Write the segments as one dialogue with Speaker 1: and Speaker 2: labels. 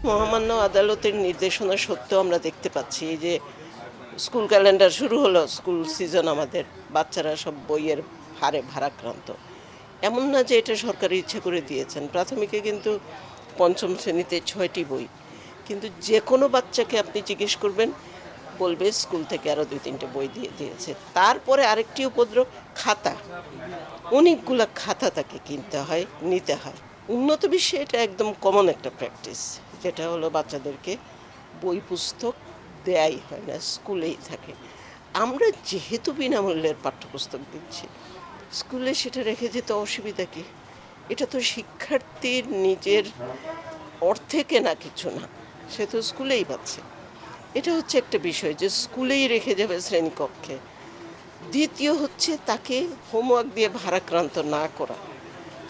Speaker 1: মহামান্য আদালতের নির্দেশনা সত্ত্বেও আমরা দেখতে পাচ্ছি এই যে স্কুল ক্যালেন্ডার শুরু হলো, স্কুল সিজন আমাদের, বাচ্চারা সব বইয়ের ভারে ভারাক্রান্ত। এমন না যে এটা সরকারি ইচ্ছে করে দিয়েছেন, প্রাথমিকে কিন্তু পঞ্চম শ্রেণীতে 6টি বই, কিন্তু যে কোনো বাচ্চাকে আপনি জিজ্ঞেস করবেন বলবে স্কুল থেকে আরও 2-3টে বই দিয়ে দিয়েছে। তারপরে আরেকটি উপদ্রব, খাতা, অনেকগুলা খাতা তাকে কিনতে হয়, নিতে হয়। উন্নত বিশ্বে এটা একদম কমন একটা প্র্যাকটিস, যেটা হলো বাচ্চাদেরকে বই পুস্তক দেয়াই হয় না, স্কুলেই থাকে। আমরা যেহেতু বিনামূল্যের পাঠ্যপুস্তক দিচ্ছি, স্কুলে সেটা রেখে যেতে অসুবিধা কী? এটা তো শিক্ষার্থীর নিজের অর্থে কেনা কিছু না, সে তো স্কুলেই পাচ্ছে। এটা হচ্ছে একটা বিষয় যে স্কুলেই রেখে যাবে শ্রেণীকক্ষে। দ্বিতীয় হচ্ছে তাকে হোমওয়ার্ক দিয়ে ভারাক্রান্ত না করা।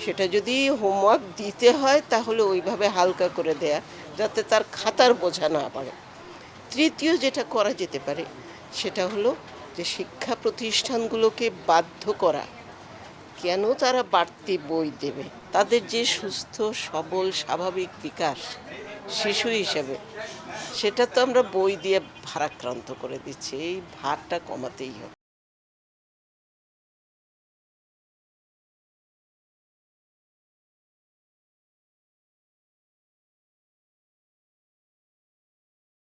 Speaker 1: সেটা যদি হোমওয়ার্ক দিতে হয় তাহলে ওইভাবে হালকা করে দেয়া, যাতে তার খাতার বোঝা না বাড়ে। তৃতীয় যেটা করা যেতে পারে সেটা হলো যে শিক্ষা প্রতিষ্ঠানগুলোকে বাধ্য করা, কেন তারা বাড়তি বই দেবে? তাদের যে সুস্থ সবল স্বাভাবিক বিকাশ শিশু হিসেবে, সেটা তো আমরা বই দিয়ে ভারাক্রান্ত করে দিচ্ছি। এই ভারটা কমাতেই হবে।